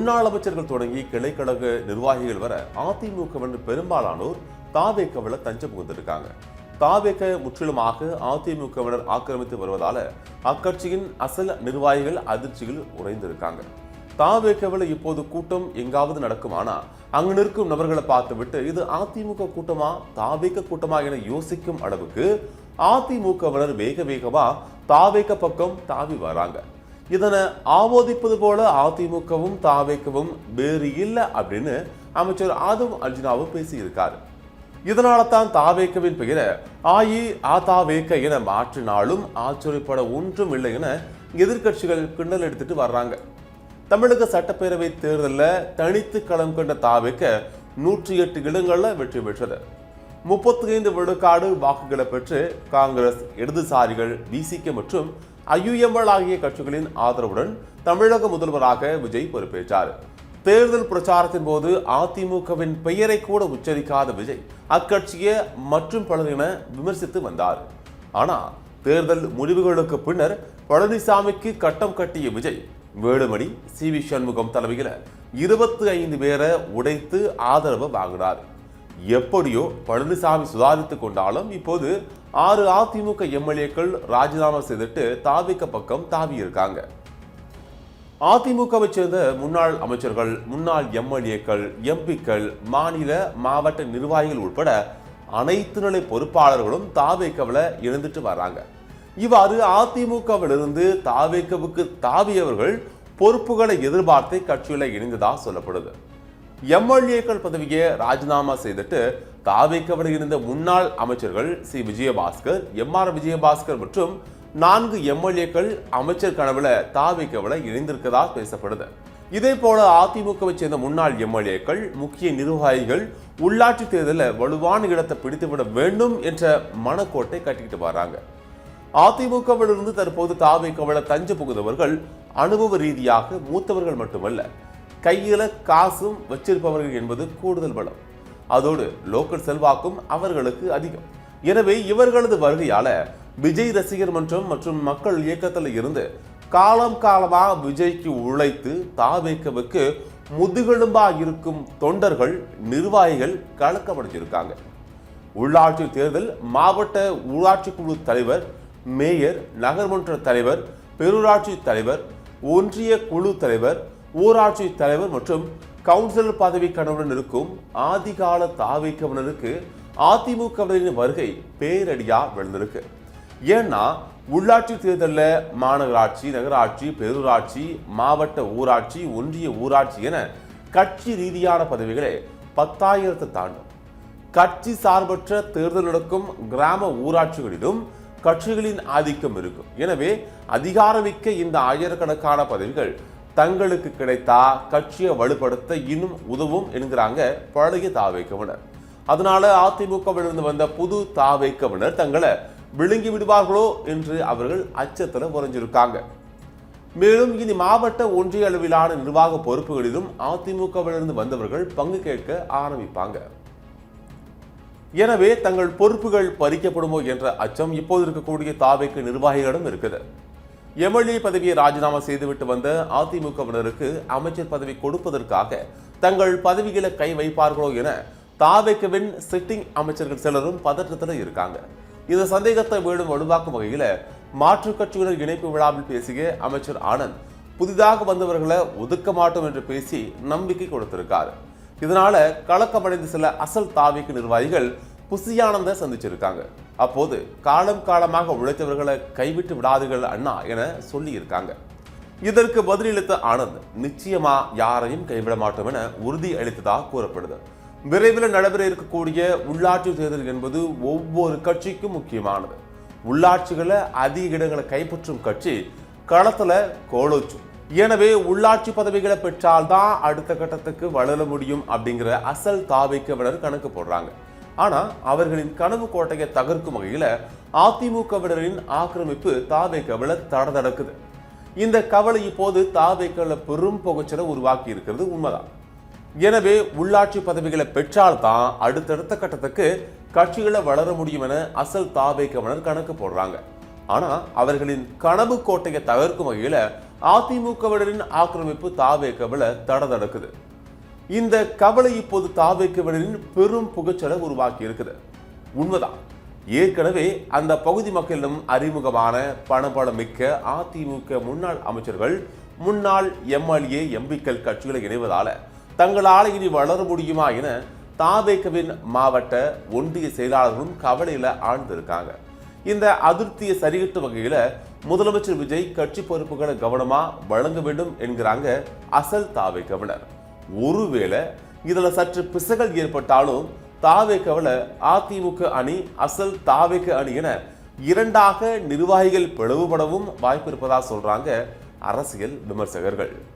முன்னாள் அமைச்சர்கள் தொடங்கி கிளைக்கழக நிர்வாகிகள் வர அதிமுகவினர் பெரும்பாலானோர் தாவேக்கவில் தஞ்சம் புகுந்திருக்காங்க. தாவேக்க முற்றிலுமாக அதிமுகவினர் ஆக்கிரமித்து வருவதால அக்கட்சியின் அசல் நிர்வாகிகள் அதிர்ச்சியில் உறைந்திருக்காங்க. தாவேக்கவில் இப்போது கூட்டம் எங்காவது நடக்குமானா அங்கு நிற்கும் நபர்களை பார்த்துவிட்டு இது அதிமுக கூட்டமா தாவேக்க கூட்டமா என யோசிக்கும் அளவுக்கு அதிமுகவினர் வேக வேகமா தாவேக்க பக்கம் தாவி வராங்க. இதனை ஆமோதிப்பது போல அதிமுகவும் தாவேக்கவும் வேறு இல்லை அப்படின்னு அமைச்சர் ஆதம் அர்ஜுனாவும் பேசியிருக்காரு. இதனால தான் தாவேக்கவின் பெயரை அதிமுக என மாற்றினாலும் ஆச்சரியப்பட ஒன்றும் இல்லை என எதிர்கட்சிகள் கிண்டல் எடுத்துட்டு வர்றாங்க. தமிழக சட்டப்பேரவை தேர்தலில் தனித்து களம் கண்ட தாவேக்க 108 இடங்களில் வெற்றி பெற்றது. 35 விழுக்காடு வாக்குகளை பெற்று காங்கிரஸ், இடதுசாரிகள், விசிக மற்றும் ஐயுஎம்எல் ஆகிய கட்சிகளின் ஆதரவுடன் தமிழக முதல்வராக விஜய் பொறுப்பேற்றார். தேர்தல் பிரச்சாரத்தின் போது அதிமுகவின் பெயரை கூட உச்சரிக்காத விஜய் அக்கட்சியை மற்றும் பலர் என விமர்சித்து வந்தார். ஆனா தேர்தல் முடிவுகளுக்கு பின்னர் பழனிசாமிக்கு கட்டம் கட்டிய விஜய் வேலுமணி, சி.வி. சண்முகம் தலைமையில் 25 பேரை உடைத்து ஆதரவு வாங்கினார். எப்படியோ பழனிசாமி சுதாரித்துக் கொண்டாலும் இப்போது 6 அதிமுக எம்எல்ஏக்கள் ராஜினாமா செய்துட்டு தாவேக்க பக்கம் தாவி இருக்காங்க. அதிமுகவை சேர்ந்த முன்னாள் அமைச்சர்கள், முன்னாள் எம்எல்ஏக்கள், எம்பிக்கள், மாநில மாவட்ட நிர்வாகிகள் உட்பட அனைத்து நிலை பொறுப்பாளர்களும் தாவேக்கவில் இணைந்துட்டு வராங்க. இவ்வாறு அதிமுகவிலிருந்து தாவேக்கவுக்கு தாவியவர்கள் பொறுப்புகளை எதிர்பார்த்து கட்சியில் இணைந்ததா சொல்லப்படுது. எம்எல்ஏக்கள் பதவியை ராஜினாமா செய்துட்டு தாவேக்கவில் இருந்த முன்னாள் அமைச்சர்கள் சி. விஜயபாஸ்கர், எம்.ஆர். விஜயபாஸ்கர் மற்றும் 4 எம்எல்ஏக்கள் அமைச்சர் கனவுல தாவேக்கவில் இணைந்திருக்கதா பேசப்படுது. இதே போல அதிமுகவை சேர்ந்த முன்னாள் எம்எல்ஏக்கள், முக்கிய நிர்வாகிகள் உள்ளாட்சி தேர்தலில் வலுவான இடத்தை பிடித்துவிட வேண்டும் என்ற மனக்கோட்டை கட்டிக்கிட்டு வராங்க. அதிமுகவிலிருந்து தற்போது தாவேக்கவில் தஞ்ச புகுந்தவர்கள் அனுபவ ரீதியாக மூத்தவர்கள் மட்டுமல்ல, கையில காசும் வச்சிருப்பவர்கள் என்பது கூடுதல் பலம். அதோடு லோக்கல் செல்வாக்கும் அவர்களுக்கு அதிகம். எனவே இவர்களது வருகையால விஜய் ரசிகர் மன்றம் மற்றும் மக்கள் இயக்கத்தில் இருந்து காலமா விஜய்க்கு உழைத்து தாவேக்கவுக்கு முதுகெலும்பா இருக்கும் தொண்டர்கள், நிர்வாகிகள் கலக்கமடைஞ்சிருக்காங்க. உள்ளாட்சி தேர்தல் மாவட்ட ஊராட்சி குழு தலைவர், மேயர், நகர்மன்ற தலைவர், பேரூராட்சி தலைவர், ஒன்றிய குழு தலைவர், ஊராட்சி தலைவர் மற்றும் கவுன்சில் பதவி கனவுடன் இருக்கும் ஆதிகால தாவேக்கவினருக்கு அதிமுகவினரின் வருகை பேரடியா விழுந்திருக்கு. ஏன்னா உள்ளாட்சி தேர்தலில் மாநகராட்சி, நகராட்சி, பேரூராட்சி, மாவட்ட ஊராட்சி, ஒன்றிய ஊராட்சி என கட்சி ரீதியான பதவிகளே 10,000 தாண்டும். கட்சி சார்பற்ற தேர்தல் நடக்கும் கிராம ஊராட்சிகளிலும் கட்சிகளின் ஆதிக்கம் இருக்கும். எனவே அதிகாரமிக்க இந்த ஆயிரக்கணக்கான பதவிகள் தங்களுக்கு கிடைத்தா கட்சியை வலுப்படுத்த இன்னும் உதவும் என்கிறாங்க பழைய தாவேக்கவினர். அதனால அதிமுகவிலிருந்து வந்த புது தாவேக்கவினர் தங்களை விழுங்கி விடுவார்களோ என்று அவர்கள் அச்சத்தில் உறைஞ்சிருக்காங்க. மேலும் இனி மாவட்ட, ஒன்றிய அளவிலான நிர்வாக பொறுப்புகளிலும் அதிமுகவிலிருந்து வந்தவர்கள் பங்கு கேட்க ஆரம்பிப்பாங்க. எனவே தங்கள் பொறுப்புகள் பறிக்கப்படுமோ என்ற அச்சம் இப்போது இருக்கக்கூடிய தாவேக்க நிர்வாகிகளிடம் இருக்குது. எம்எல்ஏ பதவியை ராஜினாமா செய்துவிட்டு வந்த அதிமுகவினருக்கு அமைச்சர் பதவி கொடுப்பதற்காக தங்கள் பதவிகளை கை வைப்பார்களோ என தாவேக்கவின் சிட்டிங் அமைச்சர்கள் சிலரும் பதற்றத்தில் இருக்காங்க. இந்த சந்தேகத்தை மேலும் வலுவாக்கும் வகையில மாற்றுக் கட்சியினர் இணைப்பு விழாவில் பேசிய அமைச்சர் ஆனந்த் புதிதாக வந்தவர்களை ஒதுக்க மாட்டோம் என்று பேசி நம்பிக்கை கொடுத்திருக்காரு. இதனால கலக்கமடைந்த சில அசல் தாவேக்க நிர்வாகிகள் புசியானந்த சந்திச்சிருக்காங்க. அப்போது காலமாக உழைத்தவர்களை கைவிட்டு விடாதீர்கள் அண்ணா என சொல்லி இருக்காங்க. இதற்கு பதிலளித்த ஆனந்த் நிச்சயமா யாரையும் கைவிட மாட்டோம் என உறுதி அளித்ததாக கூறப்படுது. விரைவில் நடைபெற இருக்கக்கூடிய உள்ளாட்சி தேர்தல் என்பது ஒவ்வொரு கட்சிக்கும் முக்கியமானது. உள்ளாட்சிகளை அதிக இடங்களை கைப்பற்றும் கட்சி களத்துல கோலோச்சும். எனவே உள்ளாட்சி பதவிகளை பெற்றால்தான் அடுத்த கட்டத்துக்கு வளர முடியும் அப்படிங்கிற அசல் தாவேக்கவினர் கணக்கு போடுறாங்க. ஆனா அவர்களின் கனவு கோட்டையை தகர்க்கும் வகையில அதிமுகவினரின் ஆக்கிரமிப்பு தாவேக்கவில் தடதடக்குது. இந்த கவலை இப்போது தாவேக்கவில் பெரும் புகைச்சலை உருவாக்கி இருக்கிறது உண்மைதான். எனவே உள்ளாட்சி பதவிகளை பெற்றால்தான் அடுத்தடுத்த கட்டத்துக்கு கட்சிகளை வளர முடியும் என அசல் தாவேக்கவினர் கணக்கு போடுறாங்க. ஆனா அவர்களின் கனவு கோட்டையை தகர்க்கும் வகையில அதிமுகவினரின் ஆக்கிரமிப்பு தாவேக்கவில தடதடக்குது. இந்த கவலை இப்போது தாவேக்கவினரின் பெரும் புகைச்சலை உருவாக்கி இருக்குது. உண்மைதான், ஏற்கனவே அந்த பகுதி மக்களிடம் அறிமுகமான பணபலம் மிக்க அதிமுக முன்னாள் அமைச்சர்கள், முன்னாள் எம்எல்ஏ எம்பிக்கள் கட்சிகளை இணைவதால தங்களால் இனி வளர முடியுமா என தாவேக்கவின் மாவட்ட ஒன்றிய செயலாளர்களும் கவலையில ஆழ்ந்திருக்காங்க. இந்த அதிருப்தியை சரிகட்டும் வகையில முதலமைச்சர் விஜய் கட்சி பொறுப்புகளை கவனமா வழங்க வேண்டும் என்கிறாங்க அசல் தாவேக்கவினர். ஒருவேளை இதுல சற்று பிசகல் ஏற்பட்டாலும் தாவேக்கவில அதிமுக அணி, அசல் தாவேக்க அணி என இரண்டாக நிர்வாகிகள் பிளவுபடவும் வாய்ப்பு இருப்பதா சொல்றாங்க அரசியல் விமர்சகர்கள்.